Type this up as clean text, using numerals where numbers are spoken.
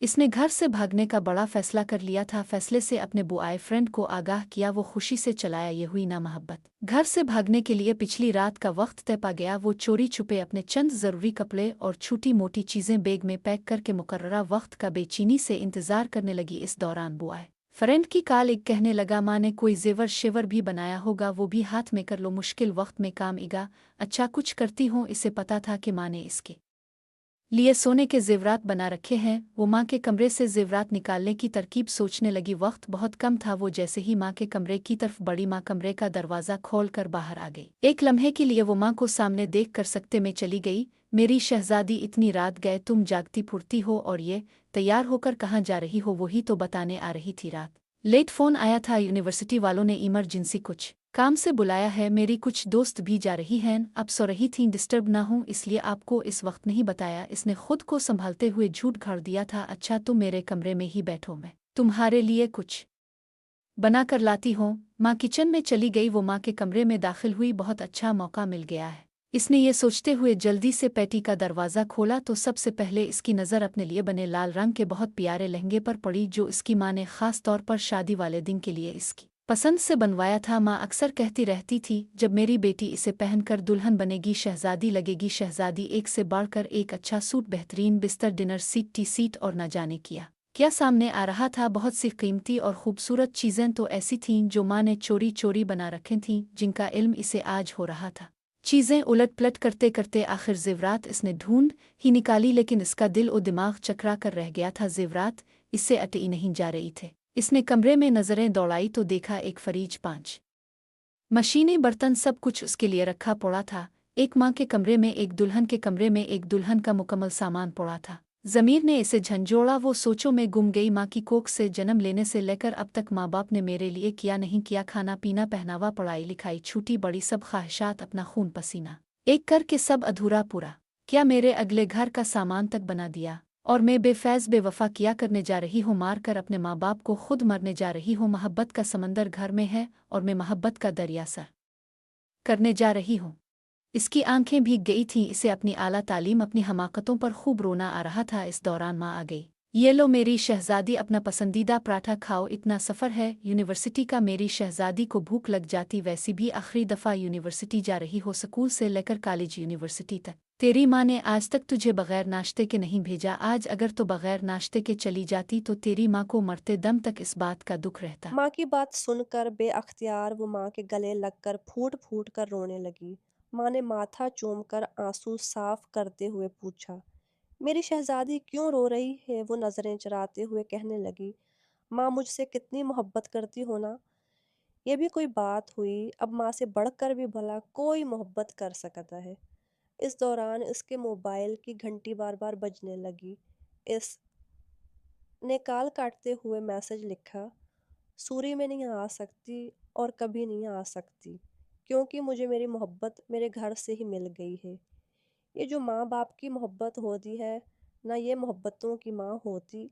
इसने घर से भागने का बड़ा फैसला कर लिया था। फैसले से अपने बॉयफ्रेंड को आगाह किया। वो खुशी से चलाया। ये हुई ना मोहब्बत। घर से भागने के लिए पिछली रात का वक्त तय पा गया। वो चोरी छुपे अपने चंद ज़रूरी कपड़े और छोटी मोटी चीज़ें बैग में पैक करके मुकर्ररा वक्त का बेचैनी से इंतज़ार करने लगी। इस दौरान बॉय फ्रेंड की कॉल एक कहने लगा, माँ ने कोई जेवर शेवर भी बनाया होगा, वो भी हाथ में कर लो, मुश्किल वक्त में काम आएगा। अच्छा कुछ करती हूँ। इसे पता था कि माँ ने इसके लिए सोने के जेवरात बना रखे हैं। वो माँ के कमरे से जेवरात निकालने की तरकीब सोचने लगी। वक्त बहुत कम था। वो जैसे ही माँ के कमरे की तरफ बढ़ी, माँ कमरे का दरवाज़ा खोल कर बाहर आ गई। एक लम्हे के लिए वो माँ को सामने देख कर सकते में चली गई। मेरी शहजादी, इतनी रात गए तुम जागती फुर्ती हो और ये तैयार होकर कहाँ जा रही हो? वही तो बताने आ रही थी। रात लेट फ़ोन आया था। यूनिवर्सिटी वालों ने इमरजेंसी कुछ काम से बुलाया है। मेरी कुछ दोस्त भी जा रही हैं। अब सो रही थी, डिस्टर्ब ना हूँ इसलिए आपको इस वक्त नहीं बताया। इसने खुद को संभालते हुए झूठ घड़ दिया था। अच्छा तुम मेरे कमरे में ही बैठो, मैं तुम्हारे लिए कुछ बना कर लाती हूँ। माँ किचन में चली गई। वो माँ के कमरे में दाखिल हुई। बहुत अच्छा मौका मिल गया है, इसने ये सोचते हुए जल्दी से पैटी का दरवाज़ा खोला तो सबसे पहले इसकी नज़र अपने लिए बने लाल रंग के बहुत प्यारे लहंगे पर पड़ी, जो इसकी माँ ने ख़ास तौर पर शादी वाले दिन के लिए इसकी पसंद से बनवाया था। माँ अक्सर कहती रहती थी, जब मेरी बेटी इसे पहनकर दुल्हन बनेगी शहजादी लगेगी। शहजादी एक से बढ़कर एक अच्छा सूट, बेहतरीन बिस्तर, डिनर सीट, टी सीट और न जाने क्या सामने आ रहा था। बहुत सी कीमती और खूबसूरत चीज़ें तो ऐसी थीं जो माँ ने चोरी चोरी बना रखी थीं, जिनका इल्म इसे आज हो रहा था। चीज़ें उलट पलट करते करते आखिर जेवरात इसने ढूंढ ही निकाली, लेकिन इसका दिल और दिमाग चकरा कर रह गया था। जेवरात इससे अटे ही नहीं जा रही थे। इसने कमरे में नज़रें दौड़ाई तो देखा एक फ्रिज, 5 मशीनें, बर्तन, सब कुछ उसके लिए रखा पड़ा था। एक माँ के कमरे में, एक दुल्हन के कमरे में, एक दुल्हन का मुकम्मल सामान पड़ा था। ज़मीर ने इसे झंझोड़ा। वो सोचों में गुम गई। माँ की कोख से जन्म लेने से लेकर अब तक माँ बाप ने मेरे लिए क्या नहीं किया। खाना पीना, पहनावा, पढ़ाई लिखाई, छोटी बड़ी सब ख्वाहिशात, अपना खून पसीना एक करके सब अधूरा पूरा क्या मेरे अगले घर का सामान तक बना दिया। और मैं बेफैज़ बेवफा किया करने जा रही हूँ, मार कर अपने माँ बाप को खुद मरने जा रही हूँ। मोहब्बत का समंदर घर में है और मैं मोहब्बत का दरिया सर करने जा रही हूँ। इसकी आंखें भीग गई थीं। इसे अपनी आला तालीम, अपनी हमाकतों पर खूब रोना आ रहा था। इस दौरान माँ आ गई। ये लो मेरी शहजादी, अपना पसंदीदा पराठा खाओ, इतना सफ़र है यूनिवर्सिटी का। मेरी शहजादी को भूख लग जाती, वैसी भी आखिरी दफ़ा यूनिवर्सिटी जा रही हो, स्कूल से लेकर कॉलेज यूनिवर्सिटी तक। तेरी माँ ने आज तक तुझे बगैर नाश्ते के नहीं भेजा। आज अगर तो बगैर नाश्ते के चली जाती तो तेरी माँ को मरते दम तक इस बात का दुख रहता। माँ की बात सुनकर बेअख्तियार वो माँ के गले लगकर फूट फूट कर रोने लगी। माँ ने माथा चूमकर आंसू साफ करते हुए पूछा, मेरी शहजादी क्यों रो रही है? वो नजरें चुराते हुए कहने लगी, माँ मुझसे कितनी मोहब्बत करती हो ना। ये भी कोई बात हुई? अब माँ से बढ़कर भी भला कोई मोहब्बत कर सकता है। इस दौरान इसके मोबाइल की घंटी बार बार बजने लगी। इसने कॉल काटते हुए मैसेज लिखा, सूरी में नहीं आ सकती और कभी नहीं आ सकती, क्योंकि मुझे मेरी मोहब्बत मेरे घर से ही मिल गई है। ये जो माँ बाप की मोहब्बत होती है ना, ये मोहब्बतों की माँ होती।